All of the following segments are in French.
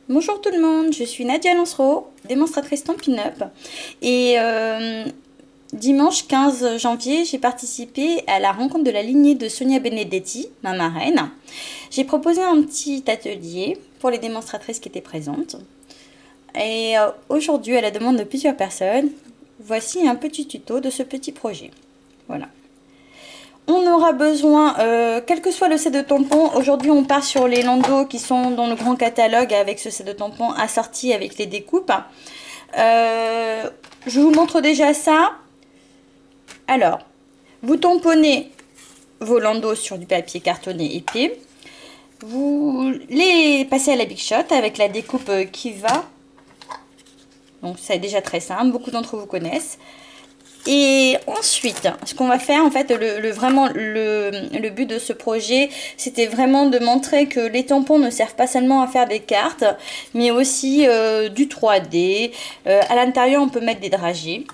Bonjour tout le monde, je suis Nadia Lancereau, démonstratrice Stampin' Up. Et dimanche 15 janvier, j'ai participé à la rencontre de la lignée de Sonia Benedetti, ma marraine. J'ai proposé un petit atelier pour les démonstratrices qui étaient présentes. Et aujourd'hui, à la demande de plusieurs personnes, voici un petit tuto de ce petit projet. Voilà. On aura besoin, quel que soit le set de tampons, aujourd'hui on part sur les landaux qui sont dans le grand catalogue avec ce set de tampons assorti avec les découpes. Je vous montre déjà ça. Alors, vous tamponnez vos landaux sur du papier cartonné épais. Vous les passez à la Big Shot avec la découpe qui va. Donc c'est déjà très simple, beaucoup d'entre vous connaissent. Et ensuite, ce qu'on va faire, en fait, le but de ce projet, c'était vraiment de montrer que les tampons ne servent pas seulement à faire des cartes, mais aussi du 3D. À l'intérieur, on peut mettre des dragées.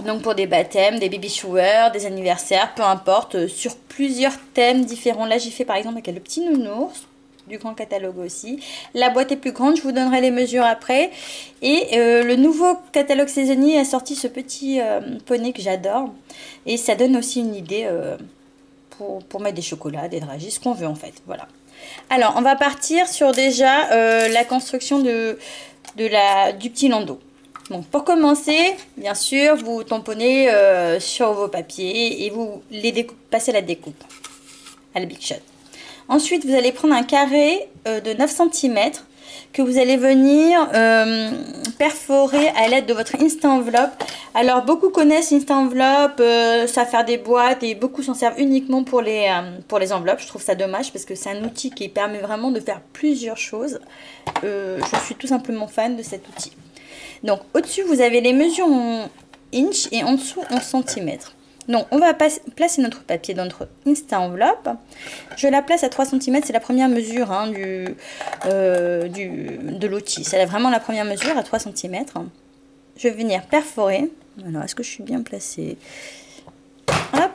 Donc pour des baptêmes, des baby showers, des anniversaires, peu importe, sur plusieurs thèmes différents. Là, j'ai fait par exemple avec le petit nounours, du grand catalogue aussi. La boîte est plus grande, je vous donnerai les mesures après. Et le nouveau catalogue saisonnier a sorti ce petit poney que j'adore. Et ça donne aussi une idée pour mettre des chocolats, des dragées, ce qu'on veut en fait. Voilà. Alors, on va partir sur déjà la construction du petit landau. Donc, pour commencer, bien sûr, vous tamponnez sur vos papiers et vous les passez à la découpe, à la Big Shot. Ensuite, vous allez prendre un carré de 9 cm que vous allez venir perforer à l'aide de votre Instant Envelope. Alors, beaucoup connaissent Instant Envelope, ça faire des boîtes et beaucoup s'en servent uniquement pour les enveloppes. Je trouve ça dommage parce que c'est un outil qui permet vraiment de faire plusieurs choses. Je suis tout simplement fan de cet outil. Donc, au-dessus, vous avez les mesures en inch et en dessous en centimètres. Donc, on va placer notre papier dans notre Instant Envelope. Je la place à 3 cm, c'est la première mesure hein, de l'outil. C'est vraiment la première mesure à 3 cm. Je vais venir perforer. Alors, est-ce que je suis bien placée? Hop.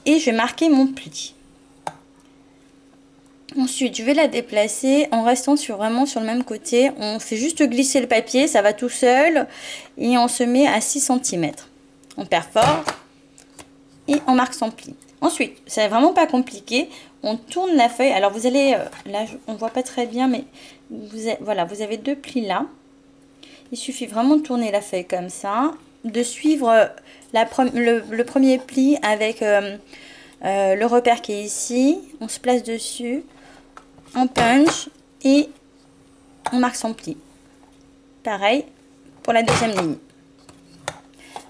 Et je vais marquer mon pli. Ensuite, je vais la déplacer en restant vraiment sur le même côté. On fait juste glisser le papier, ça va tout seul. Et on se met à 6 cm. On perfore. Et on marque son pli. Ensuite, c'est vraiment pas compliqué. On tourne la feuille. Alors vous allez, là on voit pas très bien, mais voilà, vous avez deux plis là. Il suffit vraiment de tourner la feuille comme ça, de suivre le premier pli avec le repère qui est ici. On se place dessus, on punch et on marque son pli. Pareil pour la deuxième ligne.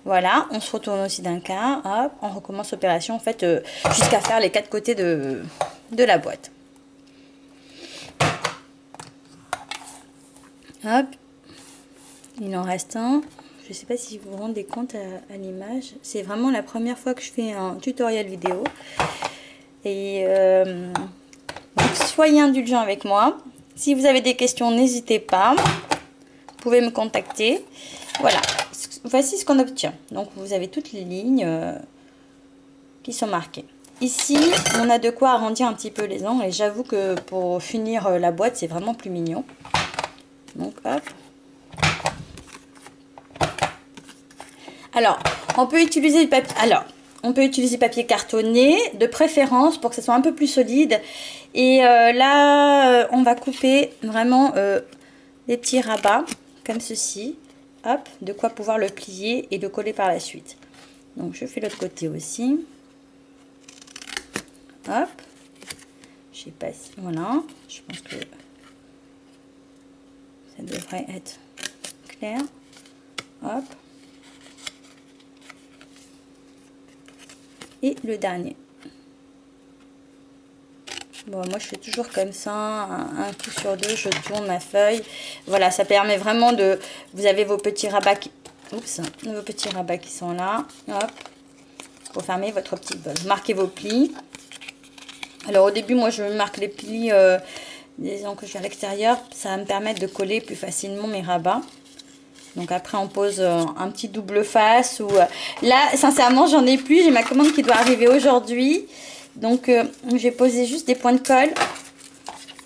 Voilà, on se retourne aussi d'un quart, hop, on recommence l'opération en fait jusqu'à faire les 4 côtés de la boîte. Hop, il en reste un. Je ne sais pas si vous vous rendez compte à l'image. C'est vraiment la première fois que je fais un tutoriel vidéo. Et donc soyez indulgents avec moi. Si vous avez des questions, n'hésitez pas. Vous pouvez me contacter. Voilà. Voici ce qu'on obtient. Donc, vous avez toutes les lignes qui sont marquées. Ici, on a de quoi arrondir un petit peu les angles. Et j'avoue que pour finir la boîte, c'est vraiment plus mignon. Donc, hop. Alors, on peut utiliser du papier. Alors, on peut utiliser papier cartonné, de préférence, pour que ce soit un peu plus solide. Et là, on va couper vraiment des petits rabats, comme ceci. Hop, de quoi pouvoir le plier et le coller par la suite. Donc je fais l'autre côté aussi. Hop. Je sais pas si... Voilà. Je pense que ça devrait être clair. Hop. Et le dernier. Bon, moi je fais toujours comme ça, un coup sur deux, je tourne ma feuille. Voilà, ça permet vraiment de... Vous avez vos petits rabats qui... Oups, vos petits rabats qui sont là. Hop, pour fermer votre petite botte. Vous marquez vos plis. Alors au début, moi je marque les plis, disons que je suis à l'extérieur. Ça va me permettre de coller plus facilement mes rabats. Donc après on pose un petit double face. Ou là, sincèrement, j'en ai plus. J'ai ma commande qui doit arriver aujourd'hui. Donc, j'ai posé juste des points de colle.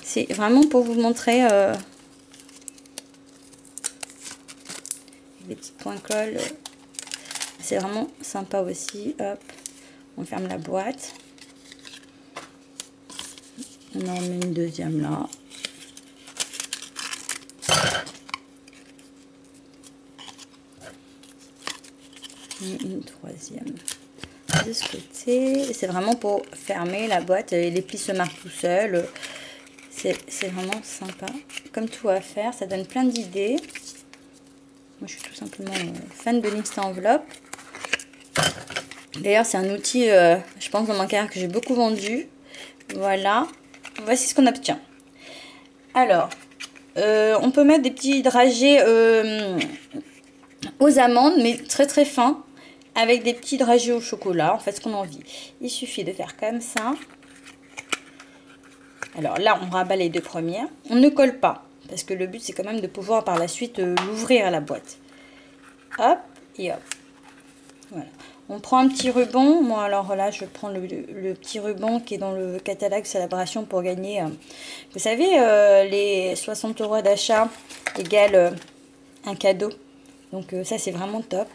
C'est vraiment pour vous montrer petits points colle. C'est vraiment sympa aussi. Hop, on ferme la boîte. On en met une deuxième là. Et une troisième de ce côté. C'est vraiment pour fermer la boîte. Les plis se marquent tout seuls. C'est vraiment sympa. Comme tout à faire, ça donne plein d'idées. Moi, je suis tout simplement fan de l'instant enveloppe. D'ailleurs, c'est un outil, je pense, dans mon carrière que j'ai beaucoup vendu. Voilà. Voici ce qu'on obtient. Alors, on peut mettre des petits dragées aux amandes, mais très très fins, avec des petits dragées au chocolat. En fait, ce qu'on a envie. Il suffit de faire comme ça. Alors là, on rabat les deux premières. On ne colle pas, parce que le but, c'est quand même de pouvoir par la suite l'ouvrir à la boîte. Hop, et hop. Voilà. On prend un petit ruban. Moi, alors là, je prends le petit ruban qui est dans le catalogue Célébration pour gagner, vous savez, les 60 € d'achat égale un cadeau. Donc ça, c'est vraiment top.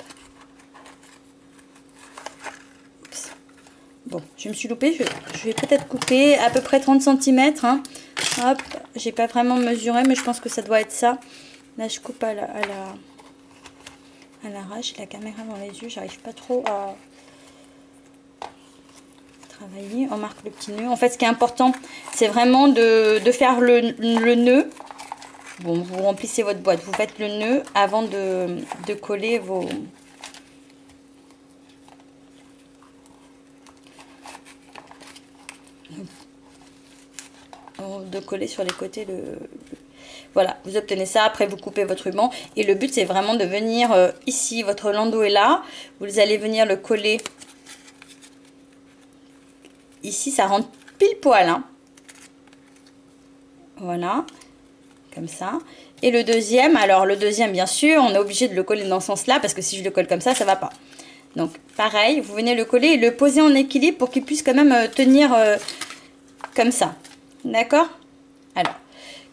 Oups. Bon, je me suis loupée. Je vais peut-être couper à peu près 30 cm. Hein. Hop, j'ai pas vraiment mesuré, mais je pense que ça doit être ça. Là, je coupe à l'arrache, la caméra dans les yeux, j'arrive pas trop à travailler. On marque le petit nœud. En fait, ce qui est important, c'est vraiment de faire le nœud. Bon, vous remplissez votre boîte, vous faites le nœud avant de coller sur les côtés voilà, vous obtenez ça, après vous coupez votre ruban et le but c'est vraiment de venir ici, votre landau est là, vous allez venir le coller ici, ça rentre pile poil, hein. Voilà, comme ça. Et le deuxième, alors le deuxième bien sûr, on est obligé de le coller dans ce sens-là parce que si je le colle comme ça va pas. Donc pareil, vous venez le coller et le poser en équilibre pour qu'il puisse quand même tenir comme ça. D'accord? Alors,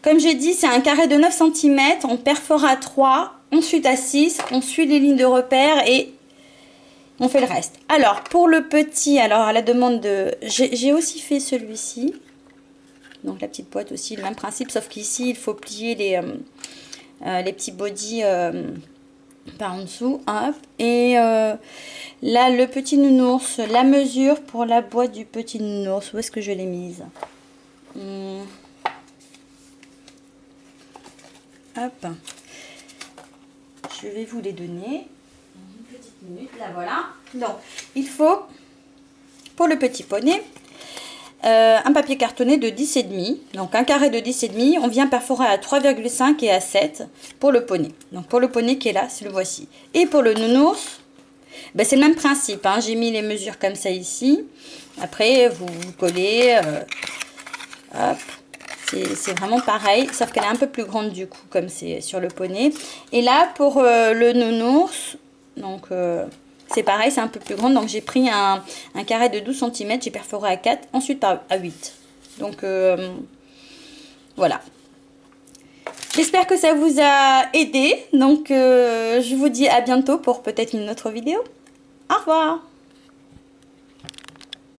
comme j'ai dit, c'est un carré de 9 cm, on perfore à 3, ensuite à 6, on suit les lignes de repère et on fait le reste. Alors, pour le petit, alors à la demande de... J'ai aussi fait celui-ci. Donc la petite boîte aussi, le même principe, sauf qu'ici, il faut plier les petits bodys par en dessous. Hop. Et là, le petit nounours, la mesure pour la boîte du petit nounours, où est-ce que je l'ai mise? Hop, je vais vous les donner. Une petite minute, là voilà. Donc, il faut, pour le petit poney, un papier cartonné de 10,5. Donc, un carré de 10,5. On vient perforer à 3,5 et à 7 pour le poney. Donc, pour le poney qui est là, c'est le voici. Et pour le nounours, ben, c'est le même principe. Hein. J'ai mis les mesures comme ça ici. Après, vous collez. Hop. C'est vraiment pareil, sauf qu'elle est un peu plus grande du coup, comme c'est sur le poney. Et là, pour le nounours, donc c'est pareil, c'est un peu plus grand. Donc j'ai pris un carré de 12 cm, j'ai perforé à 4, ensuite à 8. Donc voilà. J'espère que ça vous a aidé. Donc je vous dis à bientôt pour peut-être une autre vidéo. Au revoir!